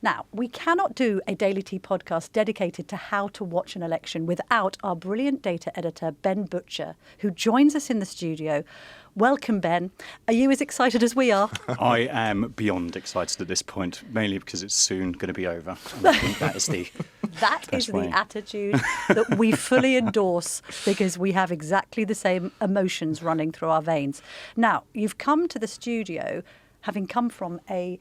Now, we cannot do a Daily Tea podcast dedicated to how to watch an election without our brilliant data editor, Ben Butcher, who joins us in the studio. Welcome, Ben. Are you as excited as we are? I am beyond excited at this point, mainly because it's soon going to be over. And I think that is the the attitude that we fully endorse, because we have exactly the same emotions running through our veins. Now, you've come to the studio having come from a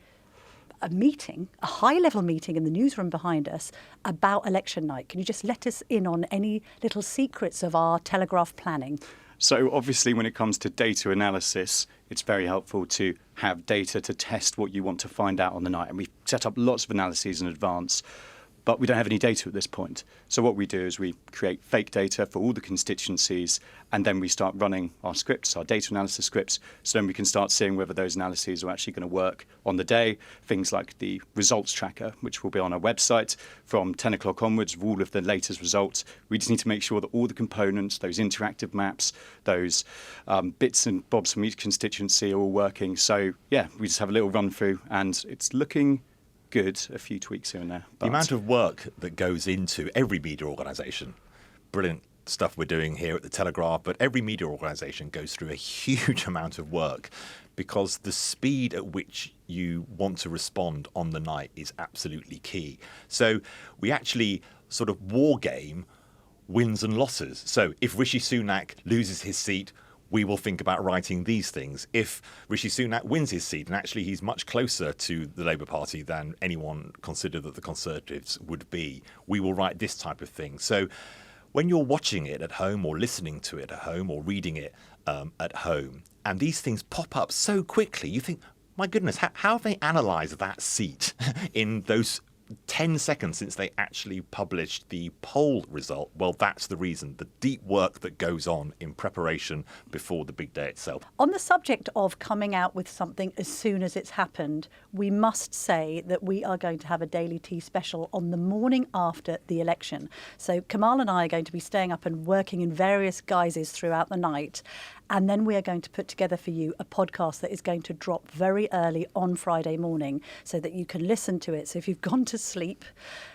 meeting, a high-level meeting in the newsroom behind us about election night. Can you just let us in on any little secrets of our Telegraph planning? So obviously when it comes to data analysis, it's very helpful to have data to test what you want to find out on the night. And we've set up lots of analyses in advance, but we don't have any data at this point. So what we do is we create fake data for all the constituencies, and then we start running our scripts, our data analysis scripts, so then we can start seeing whether those analyses are actually going to work on the day. Things like the results tracker, which will be on our website from 10 o'clock onwards, with all of the latest results. We just need to make sure that all the components, those interactive maps, those bits and bobs from each constituency are all working. So yeah, we just have a little run through, and it's looking good, a few tweaks here and there. The amount of work that goes into every media organisation, brilliant stuff we're doing here at the Telegraph, but every media organisation goes through a huge amount of work, because the speed at which you want to respond on the night is absolutely key. So we actually sort of war game wins and losses. So if Rishi Sunak loses his seat, we will think about writing these things. If Rishi Sunak wins his seat, and actually he's much closer to the Labour Party than anyone considered that the Conservatives would be, we will write this type of thing. So when you're watching it at home, or listening to it at home, or reading it at home, and these things pop up so quickly, you think, my goodness, how have they analysed that seat in those 10 seconds since they actually published the poll result? Well, that's the reason, the deep work that goes on in preparation before the big day itself. On the subject of coming out with something as soon as it's happened, we must say that we are going to have a Daily Tea special on the morning after the election. So Kamal and I are going to be staying up and working in various guises throughout the night. And then we are going to put together for you a podcast that is going to drop very early on Friday morning, so that you can listen to it. So if you've gone to sleep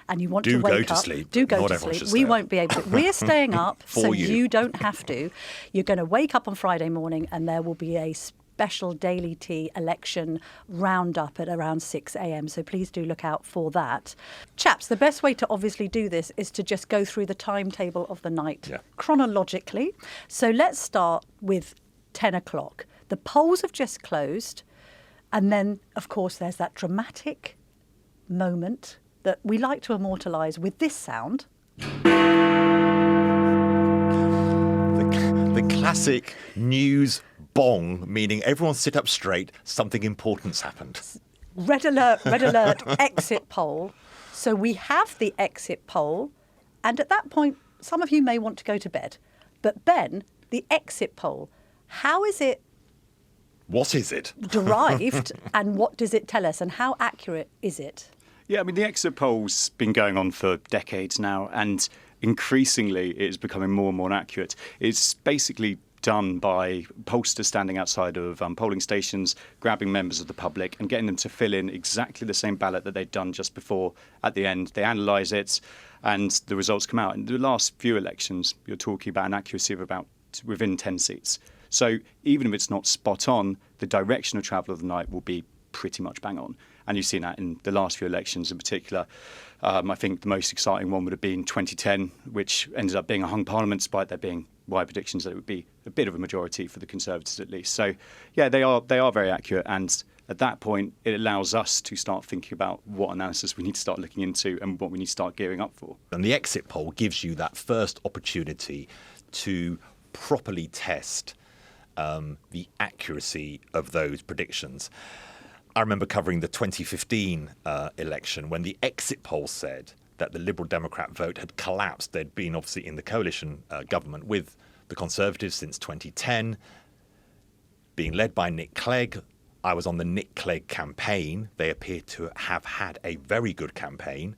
and you want to wake up, do go to sleep. We won't be able to. We're staying up so you don't have to. You're going to wake up on Friday morning, and there will be a special Daily Tea election roundup at around 6 a.m. So please do look out for that. Chaps, the best way to obviously do this is to just go through the timetable of the night chronologically. So let's start with 10 o'clock. The polls have just closed. And then, of course, there's that dramatic moment that we like to immortalise with this sound. The classic news bong, meaning everyone sit up straight, something important's happened. Red alert, exit poll. So we have the exit poll, and at that point, some of you may want to go to bed. But Ben, the exit poll, how is it? What is it? Derived, and what does it tell us, and how accurate is it? Yeah, I mean, the exit poll's been going on for decades now, and increasingly it's becoming more and more accurate. It's basically done by pollsters standing outside of polling stations, grabbing members of the public and getting them to fill in exactly the same ballot that they'd done just before. At the end, they analyse it and the results come out. In the last few elections, you're talking about an accuracy of about within 10 seats. So even if it's not spot on, the direction of travel of the night will be pretty much bang on. And you've seen that in the last few elections in particular. I think the most exciting one would have been 2010, which ended up being a hung parliament, despite there being wide predictions that it would be a bit of a majority for the Conservatives at least. So, yeah, they are very accurate. And at that point, it allows us to start thinking about what analysis we need to start looking into and what we need to start gearing up for. And the exit poll gives you that first opportunity to properly test the accuracy of those predictions. I remember covering the 2015 election when the exit poll said that the Liberal Democrat vote had collapsed. They'd been obviously in the coalition government with the Conservatives since 2010, being led by Nick Clegg. I was on the Nick Clegg campaign. They appear to have had a very good campaign.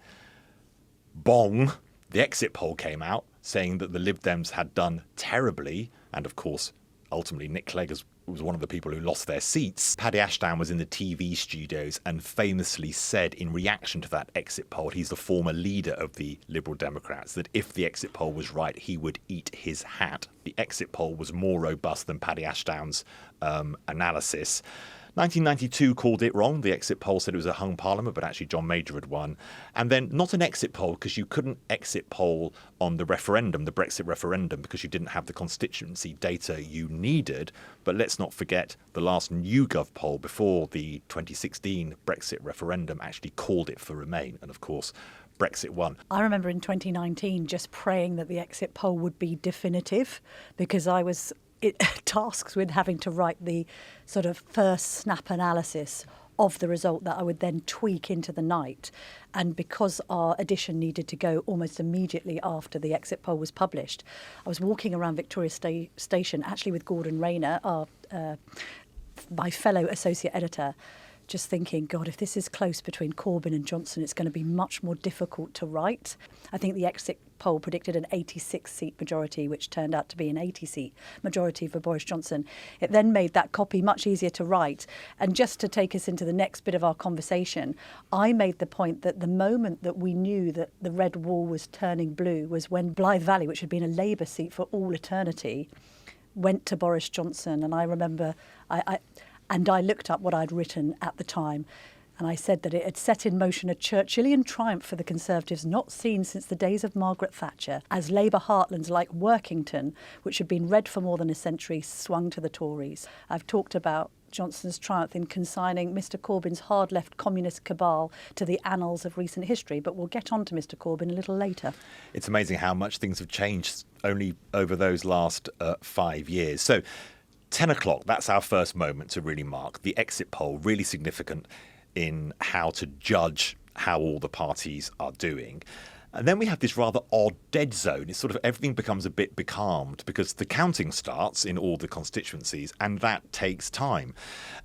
Bong, the exit poll came out saying that the Lib Dems had done terribly. And of course, ultimately, Nick Clegg has was one of the people who lost their seats. Paddy Ashdown was in the TV studios and famously said in reaction to that exit poll, he's the former leader of the Liberal Democrats, that if the exit poll was right, he would eat his hat. The exit poll was more robust than Paddy Ashdown's analysis. 1992 called it wrong. The exit poll said it was a hung parliament, but actually John Major had won. And then not an exit poll, because you couldn't exit poll on the referendum, the Brexit referendum, because you didn't have the constituency data you needed. But let's not forget the last YouGov poll before the 2016 Brexit referendum actually called it for Remain. And of course, Brexit won. I remember in 2019 just praying that the exit poll would be definitive, because I was tasked with having to write the sort of first snap analysis of the result that I would then tweak into the night. And because our edition needed to go almost immediately after the exit poll was published, I was walking around Victoria Station, actually with Gordon Rayner, my fellow associate editor, just thinking, God, if this is close between Corbyn and Johnson, it's going to be much more difficult to write. I think the exit poll predicted an 86-seat majority, which turned out to be an 80-seat majority for Boris Johnson. It then made that copy much easier to write. And just to take us into the next bit of our conversation, I made the point that the moment that we knew that the red wall was turning blue was when Blythe Valley, which had been a Labour seat for all eternity, went to Boris Johnson. And I remember I looked up what I'd written at the time, and I said that it had set in motion a Churchillian triumph for the Conservatives not seen since the days of Margaret Thatcher, as Labour heartlands like Workington, which had been red for more than a century, swung to the Tories. I've talked about Johnson's triumph in consigning Mr Corbyn's hard-left communist cabal to the annals of recent history, but we'll get on to Mr Corbyn a little later. It's amazing how much things have changed only over those last 5 years. So 10 o'clock, that's our first moment to really mark. The exit poll, really significant in how to judge how all the parties are doing. And then we have this rather odd dead zone. It's sort of everything becomes a bit becalmed because the counting starts in all the constituencies, and that takes time.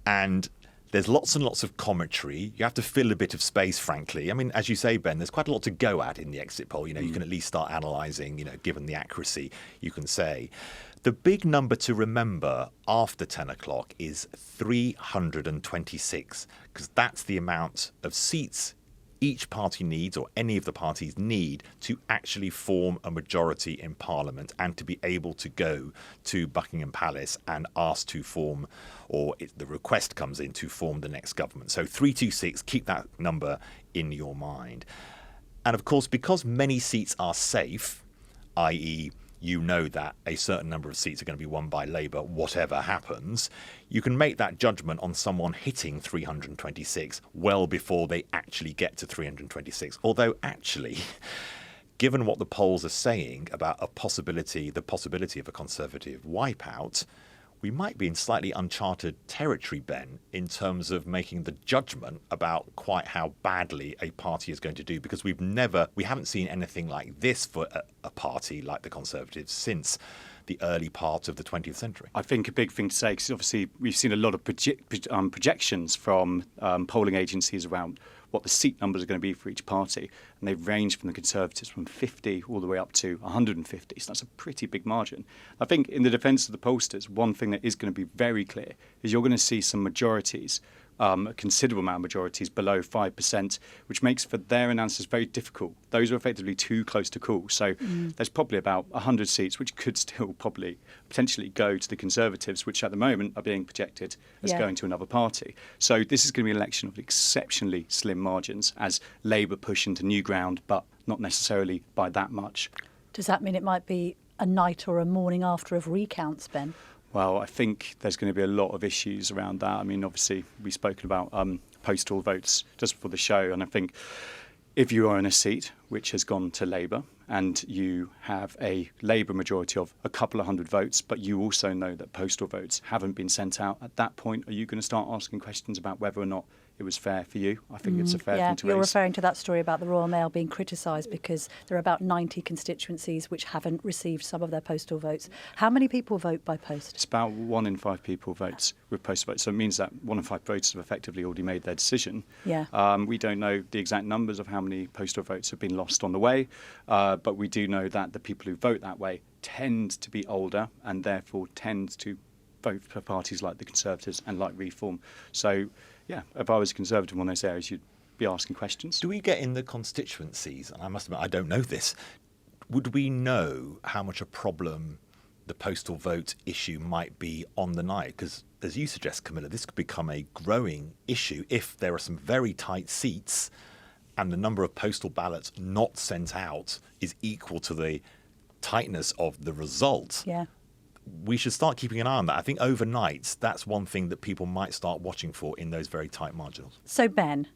And there's lots and lots of commentary. You have to fill a bit of space, frankly. I mean, as you say, Ben, there's quite a lot to go at in the exit poll. You know, you can at least start analysing, given the accuracy, you can say. The big number to remember after 10 o'clock is 326, because that's the amount of seats each party needs, or any of the parties need, to actually form a majority in Parliament and to be able to go to Buckingham Palace and ask to form, or the request comes in to form the next government. So 326, keep that number in your mind. And of course, because many seats are safe, i.e., you know that a certain number of seats are going to be won by Labour, whatever happens, you can make that judgment on someone hitting 326 well before they actually get to 326. Although actually, given what the polls are saying about the possibility of a Conservative wipeout, we might be in slightly uncharted territory, Ben, in terms of making the judgment about quite how badly a party is going to do, because we haven't seen anything like this for a party like the Conservatives since the early part of the 20th century. I think a big thing to say, because obviously we've seen a lot of projections from polling agencies around what the seat numbers are going to be for each party, and they've ranged from the Conservatives from 50 all the way up to 150, so that's a pretty big margin. I think in the defence of the pollsters, one thing that is going to be very clear is you're going to see some majorities, a considerable amount of majorities below 5%, which makes for their analysis very difficult. Those are effectively too close to call. So there's probably about 100 seats which could still probably potentially go to the Conservatives, which at the moment are being projected as going to another party. So this is going to be an election of exceptionally slim margins as Labour push into new ground, but not necessarily by that much. Does that mean it might be a night or a morning after of recounts, Ben? Well, I think there's going to be a lot of issues around that. I mean, obviously, we've spoken about postal votes just before the show, and I think if you are in a seat which has gone to Labour and you have a Labour majority of a couple of hundred votes, but you also know that postal votes haven't been sent out, at that point, are you going to start asking questions about whether or not it was fair for you? I think it's a fair thing to raise. You're referring to that story about the Royal Mail being criticised because there are about 90 constituencies which haven't received some of their postal votes. How many people vote by post? It's about 1 in 5 people votes with postal votes. So it means that 1 in 5 voters have effectively already made their decision. Yeah. We don't know the exact numbers of how many postal votes have been lost on the way, but we do know that the people who vote that way tend to be older and therefore tend to vote for parties like the Conservatives and like Reform. So, yeah, if I was a Conservative in one of those areas, you'd be asking questions. Do we get in the constituencies, and I must admit I don't know this, would we know how much a problem the postal vote issue might be on the night? Because as you suggest, Camilla, this could become a growing issue if there are some very tight seats and the number of postal ballots not sent out is equal to the tightness of the result. Yeah. We should start keeping an eye on that. I think overnight, that's one thing that people might start watching for in those very tight margins. So, Ben,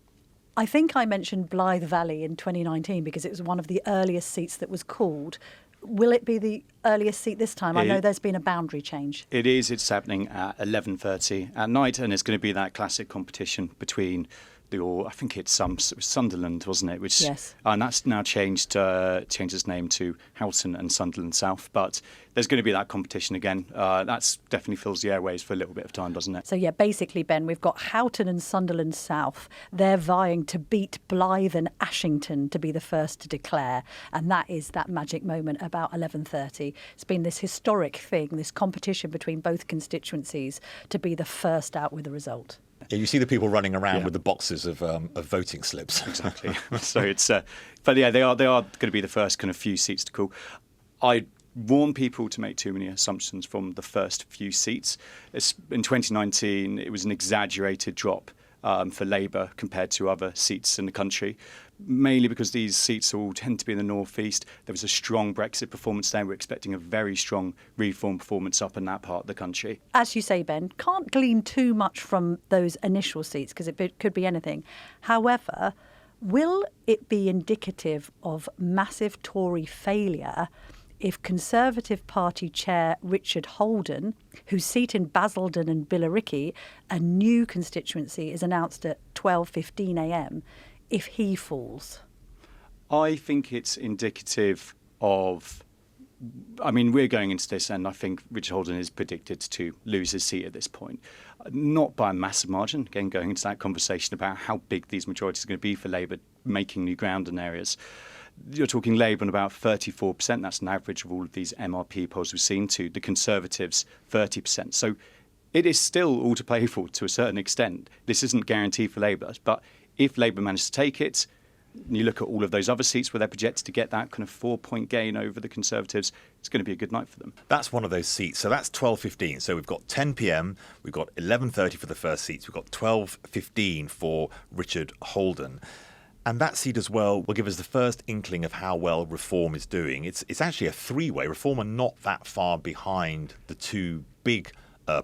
I think I mentioned Blythe Valley in 2019 because it was one of the earliest seats that was called. Will it be the earliest seat this time? I know there's been a boundary change. It is. It's happening at 11:30 at night, and it's going to be that classic competition between I think it's Sunderland, wasn't it? Which, yes. And that's now changed its name to Houghton and Sunderland South. But there's going to be that competition again. That's definitely fills the airways for a little bit of time, doesn't it? So, yeah, basically, Ben, we've got Houghton and Sunderland South. They're vying to beat Blythe and Ashington to be the first to declare. And that is that magic moment about 11:30. It's been this historic thing, this competition between both constituencies to be the first out with the result. Yeah, you see the people running around with the boxes of voting slips. Exactly. So it's, but yeah, they are going to be the first kind of few seats to call. I warn people to make too many assumptions from the first few seats. In 2019, it was an exaggerated drop for Labour compared to other seats in the country, mainly because these seats all tend to be in the northeast. There was a strong Brexit performance there. We're expecting a very strong Reform performance up in that part of the country. As you say, Ben, can't glean too much from those initial seats because it could be anything. However, will it be indicative of massive Tory failure if Conservative Party Chair Richard Holden, whose seat in Basildon and Billericay, a new constituency, is announced at 12:15 a.m, if he falls? I think it's indicative of, I mean, we're going into this and I think Richard Holden is predicted to lose his seat at this point. Not by a massive margin, again, going into that conversation about how big these majorities are going to be for Labour, making new ground in areas. You're talking Labour on about 34%. That's an average of all of these MRP polls we've seen, to the Conservatives 30%. So it is still all to play for to a certain extent. This isn't guaranteed for Labour, but if Labour manage to take it, and you look at all of those other seats where they're projected to get that kind of 4-point gain over the Conservatives, it's going to be a good night for them. That's one of those seats. So that's 12:15. So we've got 10 p.m, we've got 11:30 for the first seats, we've got 12:15 for Richard Holden. And that seat as well will give us the first inkling of how well Reform is doing. It's actually a three-way. Reform are not that far behind the two big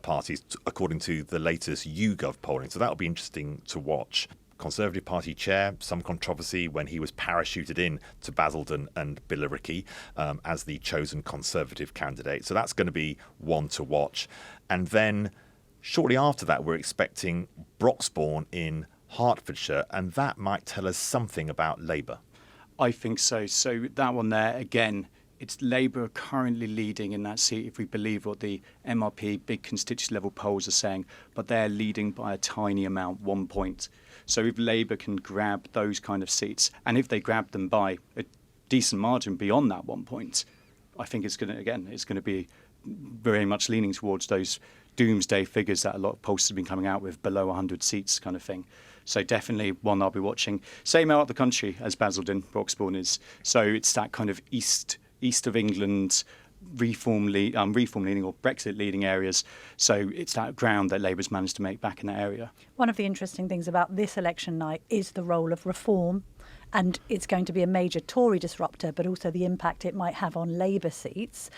parties, according to the latest YouGov polling. So that'll be interesting to watch. Conservative Party chair, some controversy when he was parachuted in to Basildon and Billericay as the chosen Conservative candidate. So that's going to be one to watch. And then shortly after that, we're expecting Broxbourne in Hertfordshire, and that might tell us something about Labour. I think so. So that one there, again, it's Labour currently leading in that seat, if we believe what the MRP big constituency level polls are saying, but they're leading by a tiny amount, 1 point. So if Labour can grab those kind of seats, and if they grab them by a decent margin beyond that 1 point, I think it's going to be very much leaning towards those doomsday figures that a lot of pollsters have been coming out with, below 100 seats kind of thing. So definitely one I'll be watching. Same out the country as Basildon, Broxbourne is. So it's that kind of east of England, reform leaning or Brexit leading areas. So it's that ground that Labour's managed to make back in that area. One of the interesting things about this election night is the role of Reform. And it's going to be a major Tory disruptor, but also the impact it might have on Labour seats.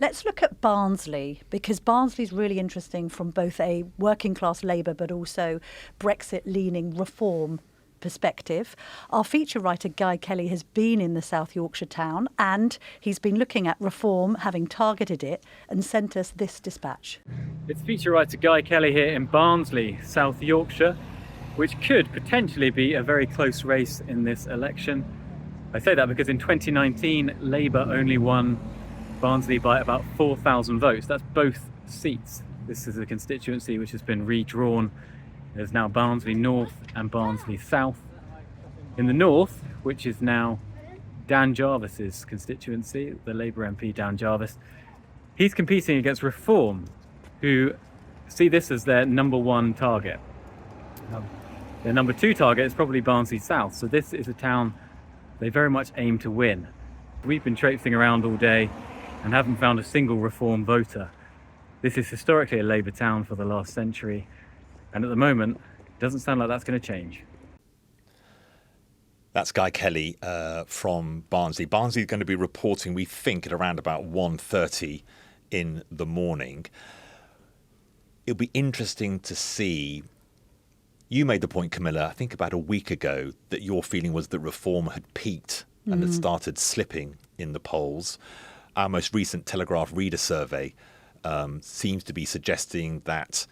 Let's look at Barnsley, because Barnsley's really interesting from both a working class Labour but also Brexit-leaning Reform perspective. Our feature writer Guy Kelly has been in the South Yorkshire town, and he's been looking at Reform, having targeted it, and sent us this dispatch. It's feature writer Guy Kelly here in Barnsley, South Yorkshire, which could potentially be a very close race in this election. I say that because in 2019, Labour only won Barnsley by about 4,000 votes. That's both seats. This is a constituency which has been redrawn. There's now Barnsley North and Barnsley South. In the north, which is now Dan Jarvis's constituency, the Labour MP Dan Jarvis, he's competing against Reform, who see this as their number one target. Their number two target is probably Barnsley South. So this is a town they very much aim to win. We've been traipsing around all day and haven't found a single Reform voter. This is historically a Labour town for the last century, and at the moment, it doesn't sound like that's going to change. That's Guy Kelly from Barnsley. Barnsley is going to be reporting, we think, at around about 1:30 in the morning. It'll be interesting to see. You made the point, Camilla, I think about a week ago, that your feeling was that Reform had peaked and had started slipping in the polls. Our most recent Telegraph reader survey seems to be suggesting that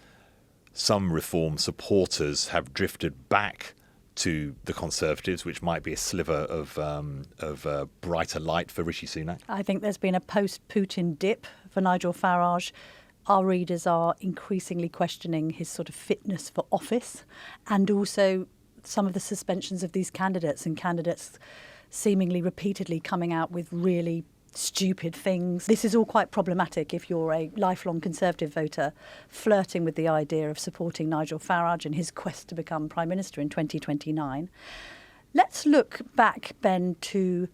some Reform supporters have drifted back to the Conservatives, which might be a sliver of brighter light for Rishi Sunak. I think there's been a post-Putin dip for Nigel Farage. Our readers are increasingly questioning his sort of fitness for office, and also some of the suspensions of these candidates, and candidates seemingly repeatedly coming out with really stupid things. This is all quite problematic if you're a lifelong Conservative voter flirting with the idea of supporting Nigel Farage in his quest to become Prime Minister in 2029. Let's look back, Ben, to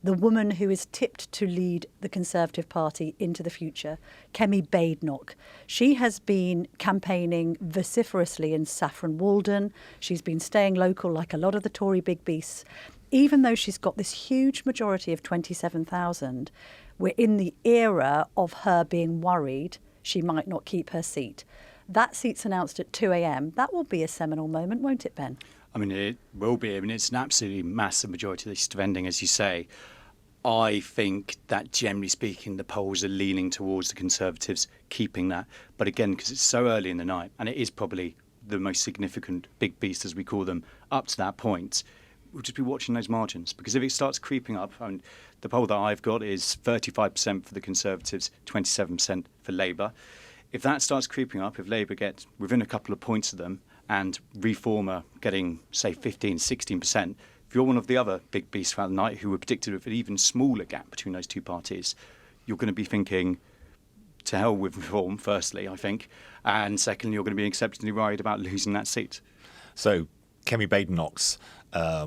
the woman who is tipped to lead the Conservative Party into the future, Kemi Badenoch. She has been campaigning vociferously in Saffron Walden. She's been staying local like a lot of the Tory big beasts. Even though she's got this huge majority of 27,000, we're in the era of her being worried she might not keep her seat. That seat's announced at 2 a.m. That will be a seminal moment, won't it, Ben? I mean, it will be. I mean, it's an absolutely massive majority list of ending, as you say. I think that, generally speaking, the polls are leaning towards the Conservatives keeping that. But again, because it's so early in the night, and it is probably the most significant big beast, as we call them, up to that point, we'll just be watching those margins. Because if it starts creeping up, I mean, the poll that I've got is 35% for the Conservatives, 27% for Labour. If that starts creeping up, if Labour gets within a couple of points of them, and Reform are getting, say, 15, 16%, if you're one of the other big beasts throughout the night who were predicted with an even smaller gap between those two parties, you're going to be thinking, to hell with Reform, firstly, I think, and secondly, you're going to be exceptionally worried about losing that seat. So, Kemi Badenoch's,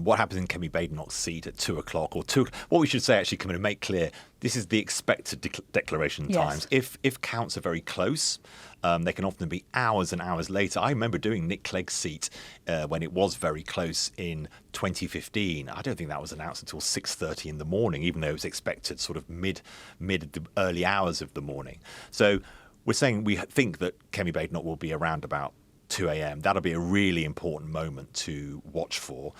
what happens in Kemi Badenoch's seat at 2 o'clock or 2? What we should say, actually, come in and make clear, this is the expected declaration times. If counts are very close, they can often be hours and hours later. I remember doing Nick Clegg's seat when it was very close in 2015. I don't think that was announced until 6:30 in the morning, even though it was expected sort of mid the early hours of the morning. So we're saying we think that Kemi Badenoch will be around about 2 a.m. That'll be a really important moment to watch for.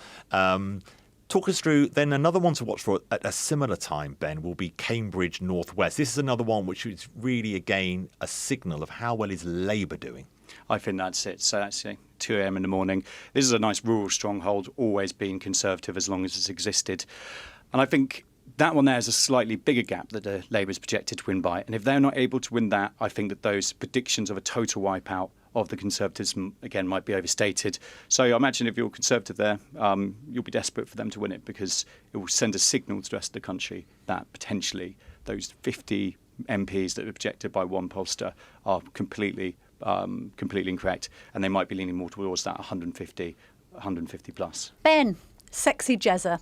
Talk us through, then another one to watch for at a similar time, Ben, will be Cambridge North West. This is another one which is really, again, a signal of how well is Labour doing. I think that's it. So that's 2 a.m. in the morning. This is a nice rural stronghold, always been Conservative as long as it's existed. And I think that one there is a slightly bigger gap that Labour is projected to win by. And if they're not able to win that, I think that those predictions of a total wipeout of the Conservatives, again, might be overstated. So I imagine if you're Conservative there, you'll be desperate for them to win it, because it will send a signal to the rest of the country that potentially those 50 MPs that are projected by one pollster are completely incorrect, and they might be leaning more towards that 150 plus. Ben, sexy Jezza,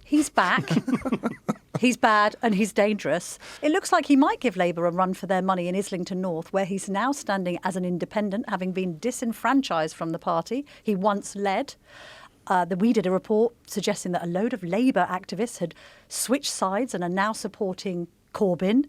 he's back. He's bad and he's dangerous. It looks like he might give Labour a run for their money in Islington North, where he's now standing as an independent, having been disenfranchised from the party he once led. We did a report suggesting that a load of Labour activists had switched sides and are now supporting Corbyn.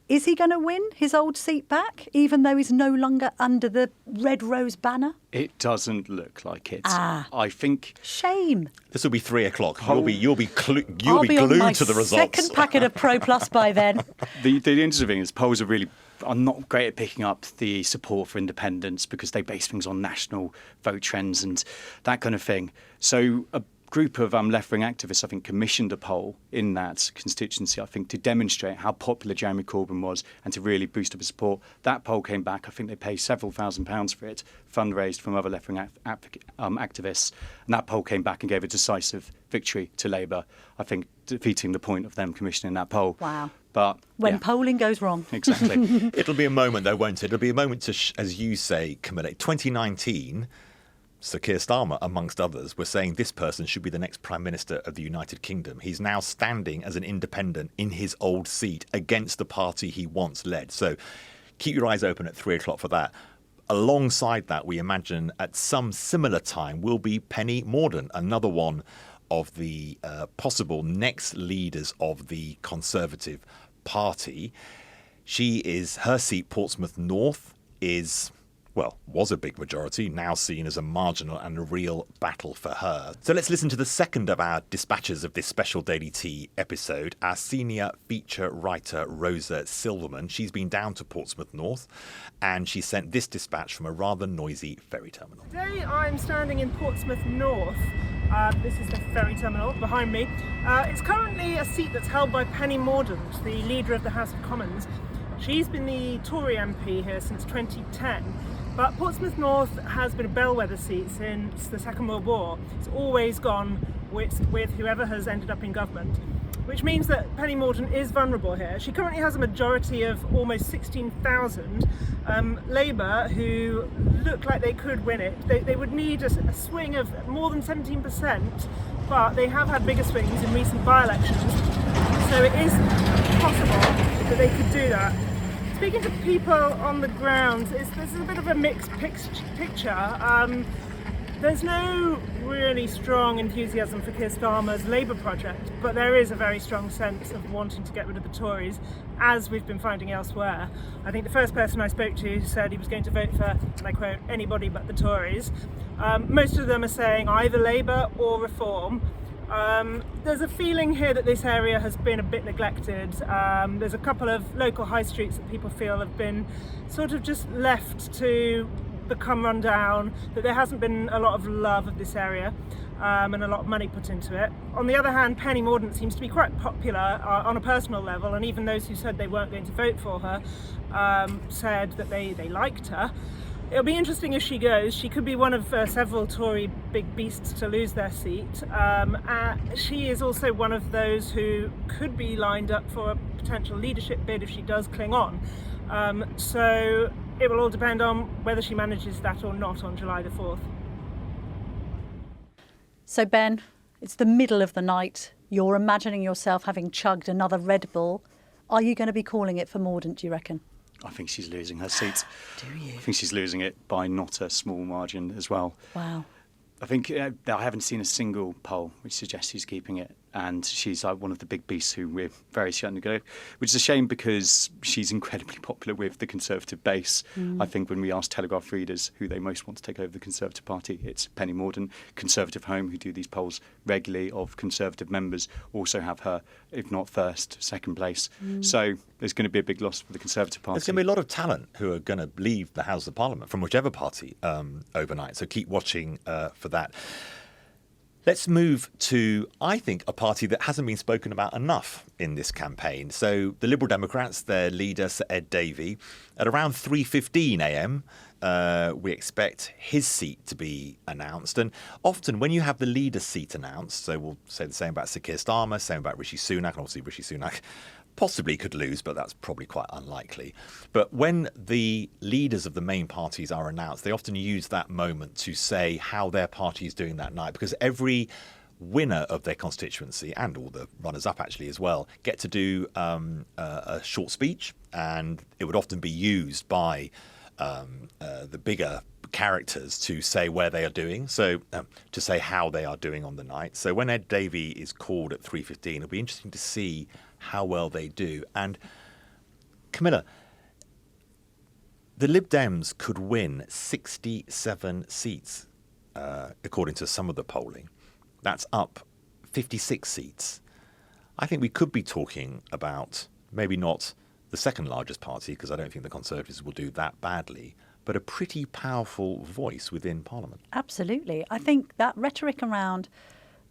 Is he going to win his old seat back, even though he's no longer under the Red Rose banner? It doesn't look like it. I think. Shame. This will be 3 o'clock. You'll be glued on my to the results. Second packet of Pro Plus by then. The interesting thing is polls are not great at picking up the support for independence, because they base things on national vote trends and that kind of thing. So a group of left-wing activists, I think, commissioned a poll in that constituency, I think, to demonstrate how popular Jeremy Corbyn was and to really boost up his support. That poll came back. I think they paid several £1,000s for it, fundraised from other left-wing activists. And that poll came back and gave a decisive victory to Labour, I think, defeating the point of them commissioning that poll. Wow. But When yeah, polling goes wrong. exactly. It'll be a moment, though, won't it? It'll be a moment to, as you say, Camilla, 2019, Sir Keir Starmer, amongst others, were saying this person should be the next Prime Minister of the United Kingdom. He's now standing as an independent in his old seat against the party he once led. So keep your eyes open at 3 o'clock for that. Alongside that, we imagine at some similar time will be Penny Mordaunt, another one of the possible next leaders of the Conservative Party. Her seat, Portsmouth North, was a big majority, now seen as a marginal and a real battle for her. So let's listen to the second of our dispatches of this special Daily Tea episode, our senior feature writer, Rosa Silverman. She's been down to Portsmouth North, and she sent this dispatch from a rather noisy ferry terminal. Today I'm standing in Portsmouth North. This is the ferry terminal behind me. It's currently a seat that's held by Penny Mordaunt, the leader of the House of Commons. She's been the Tory MP here since 2010. But Portsmouth North has been a bellwether seat since the Second World War. It's always gone with whoever has ended up in government, which means that Penny Mordaunt is vulnerable here. She currently has a majority of almost 16,000. Labour, who look like they could win it, they would need a swing of more than 17%, but they have had bigger swings in recent by-elections, so it is possible that they could do that. Speaking to people on the ground, this is a bit of a mixed picture. There's no really strong enthusiasm for Keir Starmer's Labour project, but there is a very strong sense of wanting to get rid of the Tories, as we've been finding elsewhere. I think the first person I spoke to said he was going to vote for, and I quote, anybody but the Tories. Most of them are saying either Labour or Reform. There's a feeling here that this area has been a bit neglected. There's a couple of local high streets that people feel have been sort of just left to become run down, that there hasn't been a lot of love of this area and a lot of money put into it. On the other hand, Penny Mordaunt seems to be quite popular on a personal level, and even those who said they weren't going to vote for her said that they liked her. It'll be interesting if she goes. She could be one of several Tory big beasts to lose their seat. She is also one of those who could be lined up for a potential leadership bid if she does cling on. So it will all depend on whether she manages that or not on July the 4th. So Ben, it's the middle of the night. You're imagining yourself having chugged another Red Bull. Are you going to be calling it for Mordaunt, do you reckon? I think she's losing her seat. Do you? I think she's losing it by not a small margin as well. Wow. I think I haven't seen a single poll which suggests she's keeping it, and she's like one of the big beasts who we're very certain to go, which is a shame because she's incredibly popular with the Conservative base. I think when we ask Telegraph readers who they most want to take over the Conservative Party, it's Penny Mordaunt. Conservative Home, who do these polls regularly of Conservative members, also have her, if not first, second place. So there's going to be a big loss for the Conservative Party. There's going to be a lot of talent who are going to leave the House of Parliament from whichever party overnight. So keep watching for that. Let's move to, I think, a party that hasn't been spoken about enough in this campaign. So the Liberal Democrats, their leader, Sir Ed Davey, at around 3:15 a.m, we expect his seat to be announced. And often when you have the leader's seat announced, so we'll say the same about Sir Keir Starmer, same about Rishi Sunak, and obviously Rishi Sunak possibly could lose, but that's probably quite unlikely. But when the leaders of the main parties are announced, they often use that moment to say how their party is doing that night, because every winner of their constituency, and all the runners-up actually as well, get to do a short speech, and it would often be used by the bigger characters to say where they are doing, so to say how they are doing on the night. So when Ed Davey is called at 3:15, it'll be interesting to see how well they do. And Camilla, the Lib Dems could win 67 seats, according to some of the polling. That's up 56 seats. I think we could be talking about maybe not the second largest party, because I don't think the Conservatives will do that badly, but a pretty powerful voice within Parliament. Absolutely. I think that rhetoric around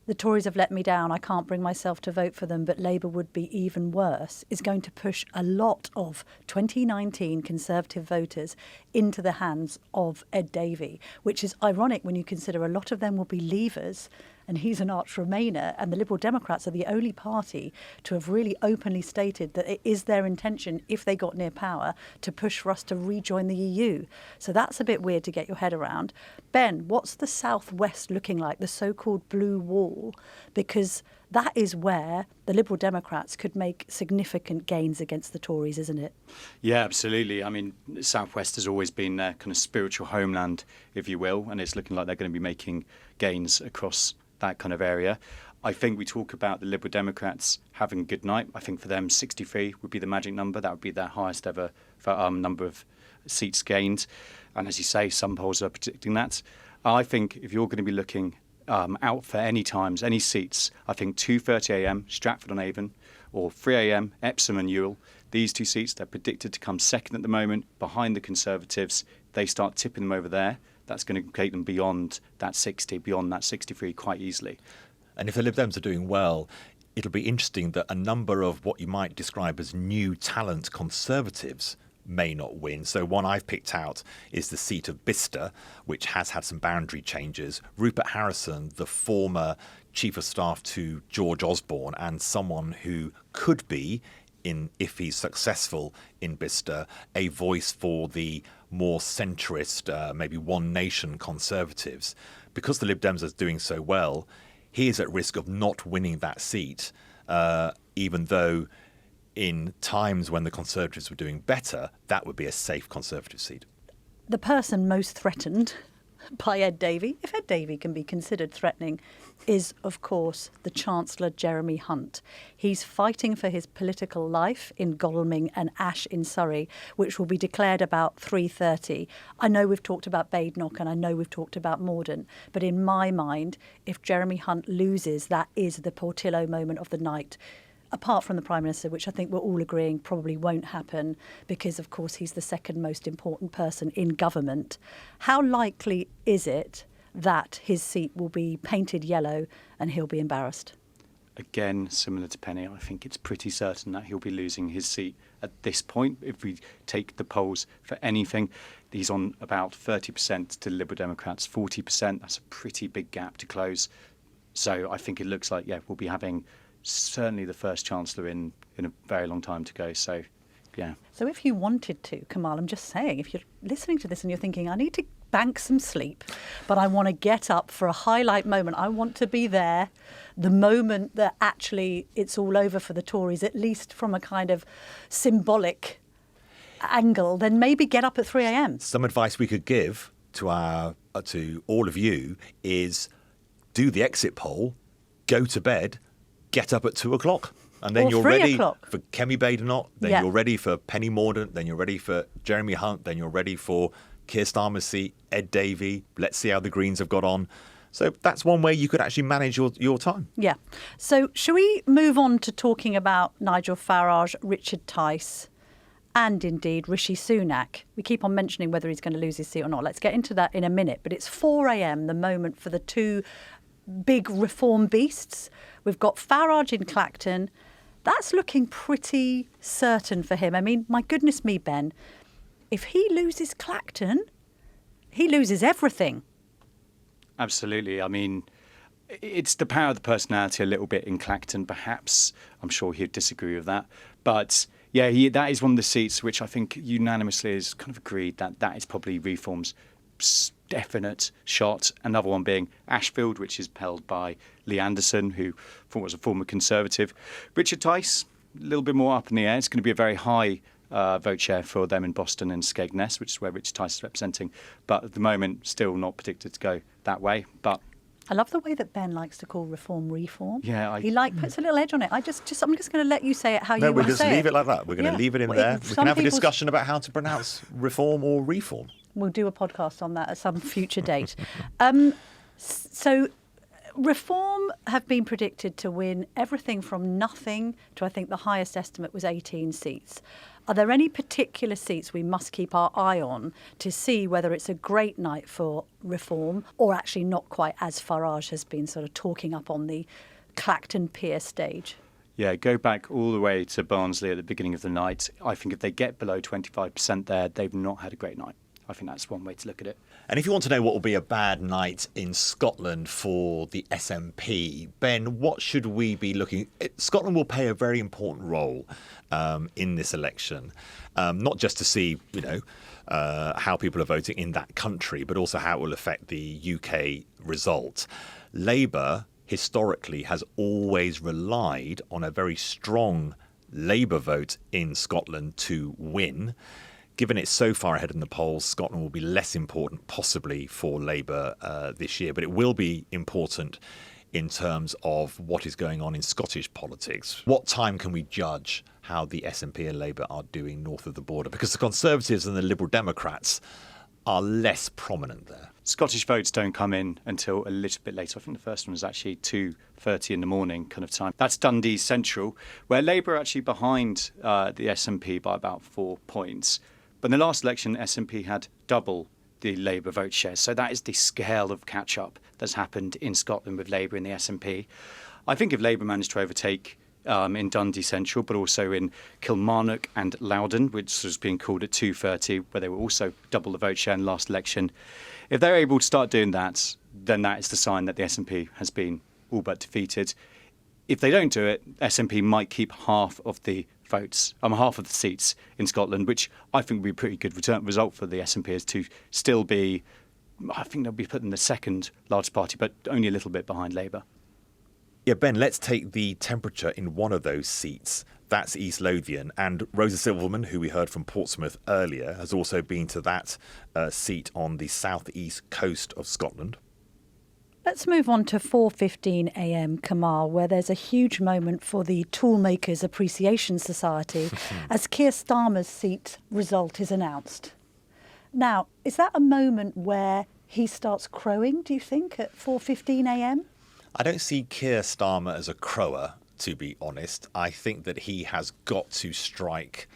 the Tories have let me down, I can't bring myself to vote for them, but Labour would be even worse, is going to push a lot of 2019 Conservative voters into the hands of Ed Davey, which is ironic when you consider a lot of them will be leavers and he's an arch Remainer, and the Liberal Democrats are the only party to have really openly stated that it is their intention, if they got near power, to push for us to rejoin the EU. So that's a bit weird to get your head around. Ben, what's the southwest looking like, the so-called blue wall? Because that is where the Liberal Democrats could make significant gains against the Tories, isn't it? Yeah, absolutely. I mean, Southwest has always been their kind of spiritual homeland, if you will, and it's looking like they're going to be making gains across that kind of area. I think we talk about the Liberal Democrats having a good night. I think for them, 63 would be the magic number. That would be their highest ever number of seats gained. And as you say, some polls are predicting that. I think if you're going to be looking out for any times, any seats, I think 2:30 a.m. Stratford-on-Avon or 3 a.m. Epsom and Ewell. These two seats, they're predicted to come second at the moment behind the Conservatives. They start tipping them over there. That's going to take them beyond that 60, beyond that 63 quite easily. And if the Lib Dems are doing well, it'll be interesting that a number of what you might describe as new talent Conservatives may not win. So one I've picked out is the seat of Bicester, which has had some boundary changes. Rupert Harrison, the former Chief of Staff to George Osborne, and someone who could be, if he's successful in Bicester, a voice for the more centrist, maybe One Nation Conservatives. Because the Lib Dems are doing so well, he is at risk of not winning that seat, even though in times when the Conservatives were doing better, that would be a safe Conservative seat. The person most threatened by Ed Davey, if Ed Davey can be considered threatening, is, of course, the Chancellor Jeremy Hunt. He's fighting for his political life in Godalming and Ash in Surrey, which will be declared about 3:30. I know we've talked about Badenoch and I know we've talked about Morden, but in my mind, if Jeremy Hunt loses, that is the Portillo moment of the night. Apart from the Prime Minister, which I think we're all agreeing probably won't happen because, of course, he's the second most important person in government. How likely is it that his seat will be painted yellow and he'll be embarrassed? Again, similar to Penny, I think it's pretty certain that he'll be losing his seat at this point. If we take the polls for anything, he's on about 30% to Liberal Democrats, 40%. That's a pretty big gap to close. So I think it looks like, we'll be having certainly the first Chancellor in a very long time to go. So, yeah. So if you wanted to, Kamal, I'm just saying, if you're listening to this and you're thinking, I need to bank some sleep, but I want to get up for a highlight moment. I want to be there the moment that actually it's all over for the Tories, at least from a kind of symbolic angle, then maybe get up at 3 a.m. Some advice we could give to all of you is do the exit poll, go to bed, get up at 2 o'clock. And then you're ready for Kemi Badenoch, then you're ready for Penny Mordaunt, then you're ready for Jeremy Hunt, then you're ready for Keir Starmer's seat, Ed Davey. Let's see how the Greens have got on. So that's one way you could actually manage your time. Yeah. So shall we move on to talking about Nigel Farage, Richard Tice, and indeed Rishi Sunak? We keep on mentioning whether he's going to lose his seat or not. Let's get into that in a minute. But it's 4 a.m, the moment for the two big reform beasts. We've got Farage in Clacton. That's looking pretty certain for him. I mean, my goodness me, Ben, if he loses Clacton, he loses everything. Absolutely. I mean, it's the power of the personality a little bit in Clacton, perhaps. I'm sure he'd disagree with that. But yeah, that is one of the seats which I think unanimously is kind of agreed that is probably Reform's definite shot. Another one being Ashfield, which is held by Lee Anderson, who was a former Conservative. Richard Tice, a little bit more up in the air. It's going to be a very high vote share for them in Boston and Skegness, which is where Richard Tice is representing. But at the moment, still not predicted to go that way. But I love the way that Ben likes to call reform. Yeah, he puts a little edge on it. I'm just going to let you say it how you want to say it. No, we'll just leave it like that. We're going to leave it in there. We can have a discussion about how to pronounce reform or reform. We'll do a podcast on that at some future date. So Reform have been predicted to win everything from nothing to, I think the highest estimate was 18 seats. Are there any particular seats we must keep our eye on to see whether it's a great night for Reform or actually not quite, as Farage has been sort of talking up on the Clacton Pier stage? Yeah, go back all the way to Barnsley at the beginning of the night. I think if they get below 25% there, they've not had a great night. I think that's one way to look at it. And if you want to know what will be a bad night in Scotland for the SNP, Ben, what should we be looking? Scotland will play a very important role in this election, not just to see, how people are voting in that country, but also how it will affect the UK result. Labour historically has always relied on a very strong Labour vote in Scotland to win. Given it's so far ahead in the polls, Scotland will be less important possibly for Labour this year, but it will be important in terms of what is going on in Scottish politics. What time can we judge how the SNP and Labour are doing north of the border? Because the Conservatives and the Liberal Democrats are less prominent there. Scottish votes don't come in until a little bit later. I think the first one was actually 2:30 in the morning kind of time. That's Dundee Central, where Labour are actually behind the SNP by about 4 points. But in the last election, SNP had double the Labour vote share. So that is the scale of catch-up that's happened in Scotland with Labour and the SNP. I think if Labour managed to overtake in Dundee Central, but also in Kilmarnock and Loudoun, which was being called at 2:30, where they were also double the vote share in the last election. If they're able to start doing that, then that is the sign that the SNP has been all but defeated. If they don't do it, SNP might keep half of the votes, half of the seats in Scotland, which I think would be a pretty good result for the SNP, is to still be, I think they'll be put in the second largest party, but only a little bit behind Labour. Yeah, Ben, let's take the temperature in one of those seats. That's East Lothian. And Rosa Silverman, who we heard from Portsmouth earlier, has also been to that seat on the southeast coast of Scotland. Let's move on to 4:15 a.m, Kamal, where there's a huge moment for the Toolmakers Appreciation Society as Keir Starmer's seat result is announced. Now, is that a moment where he starts crowing, do you think, at 4:15 a.m? I don't see Keir Starmer as a crower, to be honest. I think that he has got to strike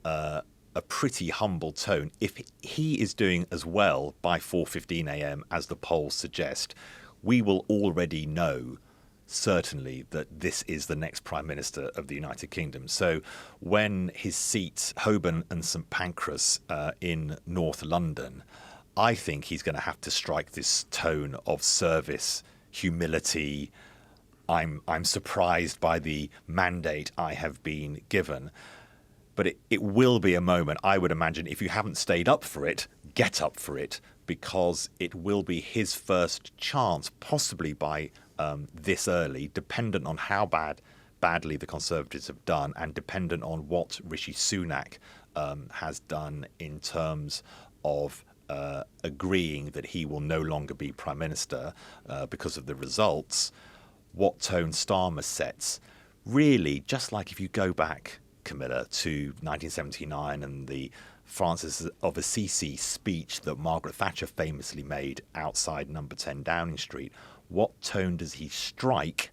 a pretty humble tone. If he is doing as well by 4:15 a.m. as the polls suggest, we will already know certainly that this is the next Prime Minister of the United Kingdom. So when his seat, Holborn and St Pancras in North London, I think he's going to have to strike this tone of service, humility. I'm surprised by the mandate I have been given. But it will be a moment, I would imagine, if you haven't stayed up for it, get up for it, because it will be his first chance, possibly by this early, dependent on how badly the Conservatives have done and dependent on what Rishi Sunak has done in terms of agreeing that he will no longer be Prime Minister because of the results. What tone Starmer sets, really, just like if you go back, Camilla, to 1979 and the Francis of Assisi speech that Margaret Thatcher famously made outside number 10 Downing Street, what tone does he strike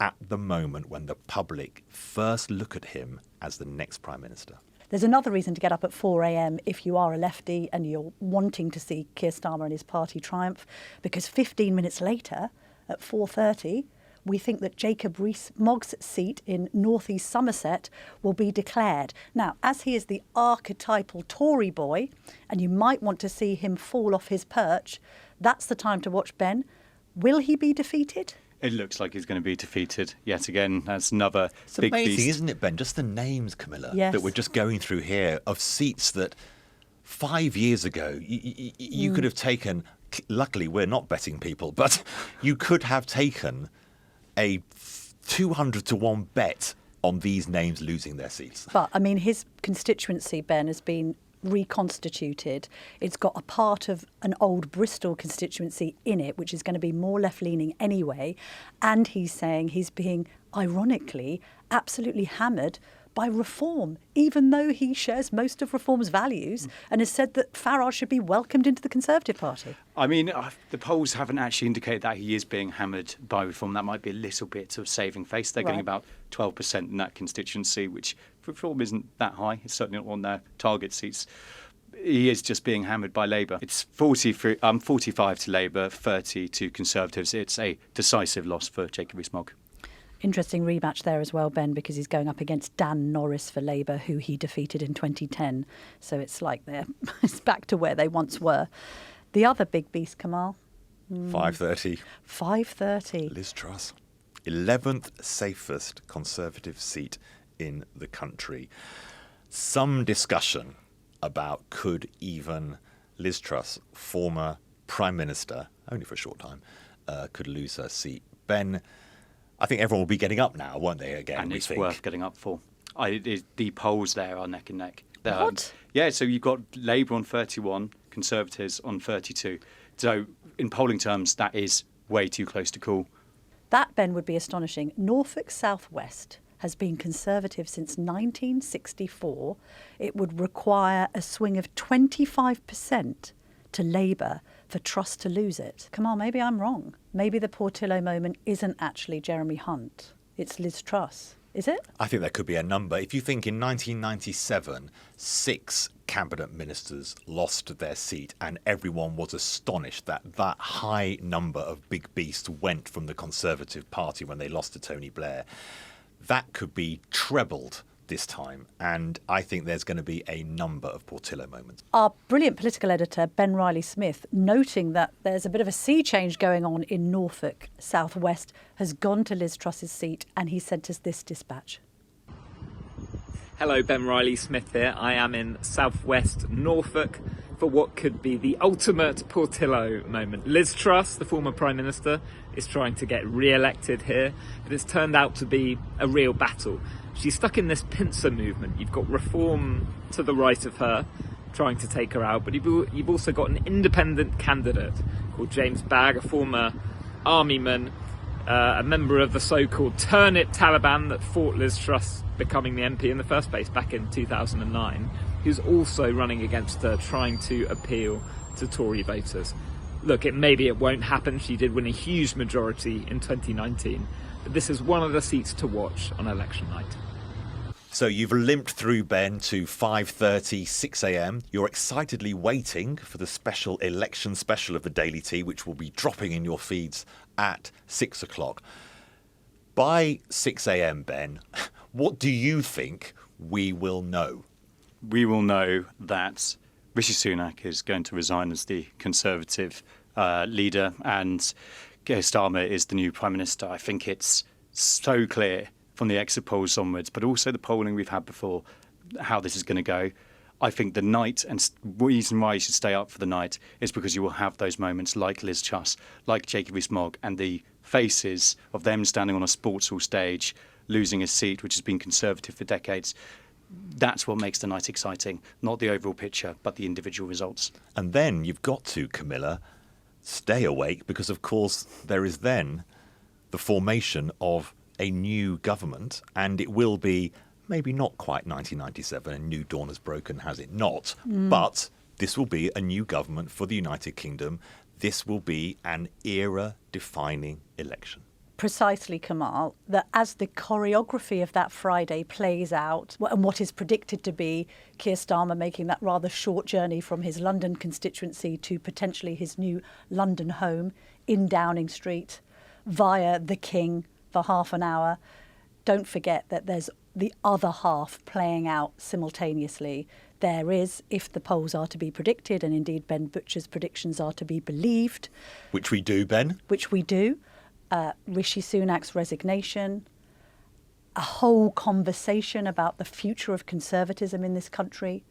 at the moment when the public first look at him as the next Prime Minister? There's another reason to get up at 4 a.m. if you are a lefty and you're wanting to see Keir Starmer and his party triumph, because 15 minutes later, at 4:30, we think that Jacob Rees-Mogg's seat in North East Somerset will be declared. Now, as he is the archetypal Tory boy, and you might want to see him fall off his perch, that's the time to watch, Ben. Will he be defeated? It looks like he's going to be defeated yet again. That's another it's big amazing, beast. isn't it, Ben? Just the names, Camilla, Yes. that we're just going through here of seats that 5 years ago you could have taken. Luckily, we're not betting people, but you could have taken a 200-1 bet on these names losing their seats. But, I mean, his constituency, Ben, has been reconstituted. It's got a part of an old Bristol constituency in it, which is going to be more left-leaning anyway. And he's saying he's being, ironically, absolutely hammered by Reform, even though he shares most of Reform's values and has said that Farage should be welcomed into the Conservative Party. I mean, the polls haven't actually indicated that he is being hammered by Reform. That might be a little bit of saving face. They're getting about 12% in that constituency, which for Reform isn't that high. It's certainly not on their target seats. He is just being hammered by Labour. It's 45 to Labour, 30 to Conservatives. It's a decisive loss for Jacob Rees-Mogg. Interesting rematch there as well, Ben, because he's going up against Dan Norris for Labour, who he defeated in 2010. So it's like it's back to where they once were. The other big beast, Kamal. 5:30. 5:30. Liz Truss. 11th safest Conservative seat in the country. Some discussion about could even Liz Truss, former Prime Minister, only for a short time, could lose her seat. Ben, I think everyone will be getting up now, won't they, again? And we it's think. worth getting up for. The polls there are neck and neck. What? Yeah, so you've got Labour on 31, Conservatives on 32. So in polling terms, that is way too close to call. That, Ben, would be astonishing. Norfolk South West has been Conservative since 1964. It would require a swing of 25% to Labour for Truss to lose it. Come on, maybe I'm wrong. Maybe the Portillo moment isn't actually Jeremy Hunt. It's Liz Truss. Is it? I think there could be a number. If you think in 1997, 6 cabinet ministers lost their seat and everyone was astonished that that high number of big beasts went from the Conservative Party when they lost to Tony Blair. That could be trebled this time, and I think there's going to be a number of Portillo moments. Our brilliant political editor, Ben Riley-Smith, noting that there's a bit of a sea change going on in Norfolk South West, has gone to Liz Truss's seat, and he sent us this dispatch. Hello, Ben Riley-Smith here. I am in southwest Norfolk for what could be the ultimate Portillo moment. Liz Truss, the former Prime Minister, is trying to get re-elected here, but it's turned out to be a real battle. She's stuck in this pincer movement. You've got Reform to the right of her, trying to take her out, but you've also got an independent candidate called James Bagg, a former armyman, a member of the so-called Turnip Taliban that fought Liz Truss becoming the MP in the first place back in 2009, who's also running against her, trying to appeal to Tory voters. Look, maybe it won't happen. She did win a huge majority in 2019, but this is one of the seats to watch on election night. So you've limped through, Ben, to 5:30, 6 a.m. You're excitedly waiting for the special election special of the Daily Tea, which will be dropping in your feeds at 6 o'clock. By 6 a.m, Ben, what do you think we will know? We will know that Rishi Sunak is going to resign as the Conservative leader and Keir Starmer is the new Prime Minister. I think it's so clear from the exit polls onwards, but also the polling we've had before, how this is going to go. I think the night, and reason why you should stay up for the night, is because you will have those moments like Liz Truss, like Jacob Rees-Mogg, and the faces of them standing on a sports hall stage, losing a seat which has been Conservative for decades. That's what makes the night exciting, not the overall picture, but the individual results. And then you've got to, Camilla, stay awake, because of course there is then the formation of a new government, and it will be maybe not quite 1997, a new dawn has broken, has it not? But this will be a new government for the United Kingdom. This will be an era-defining election. Precisely, Kamal, that as the choreography of that Friday plays out, and what is predicted to be Keir Starmer making that rather short journey from his London constituency to potentially his new London home in Downing Street via the King for half an hour, don't forget that there's the other half playing out simultaneously. There is, if the polls are to be predicted, and indeed Ben Butcher's predictions are to be believed. Which we do, Ben. Which we do. Rishi Sunak's resignation, a whole conversation about the future of conservatism in this country,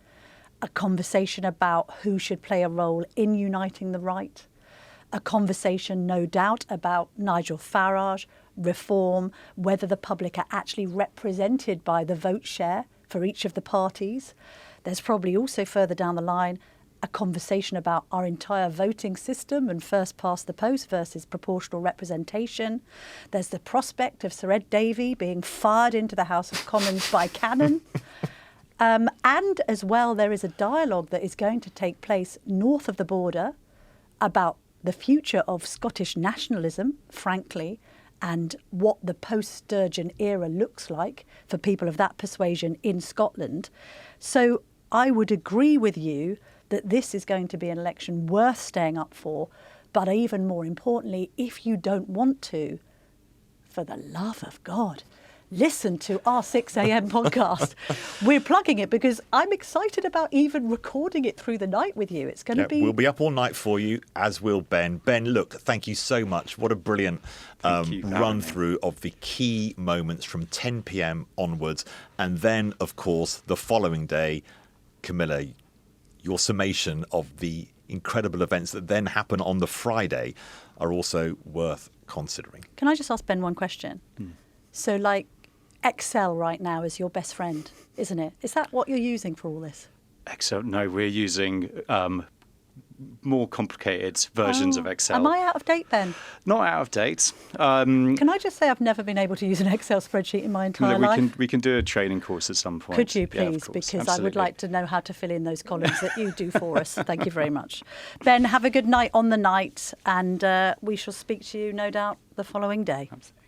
a conversation about who should play a role in uniting the right, a conversation, no doubt, about Nigel Farage, reform, whether the public are actually represented by the vote share for each of the parties. There's probably also further down the line a conversation about our entire voting system and first past the post versus proportional representation. There's the prospect of Sir Ed Davey being fired into the House of Commons by cannon. And as well, there is a dialogue that is going to take place north of the border about the future of Scottish nationalism, frankly, and what the post-Sturgeon era looks like for people of that persuasion in Scotland. So I would agree with you that this is going to be an election worth staying up for, but even more importantly, if you don't want to, for the love of God, listen to our 6 a.m. podcast. We're plugging it because I'm excited about even recording it through the night with you. It's going to be... We'll be up all night for you, as will Ben. Ben, look, thank you so much. What a brilliant run through of the key moments from 10 p.m. onwards. And then, of course, the following day, Camilla, your summation of the incredible events that then happen on the Friday are also worth considering. Can I just ask Ben one question? So, like, Excel right now is your best friend, isn't it? Is that what you're using for all this? Excel? No, we're using more complicated versions of Excel. Am I out of date, Ben? Not out of date. Can I just say I've never been able to use an Excel spreadsheet in my entire life? We can do a training course at some point. Could you Yeah, of please? course, Because I would absolutely. like to know how to fill in those columns that you do for us. Thank you very much. Ben, have a good night on the night, and we shall speak to you, no doubt, the following day. Absolutely.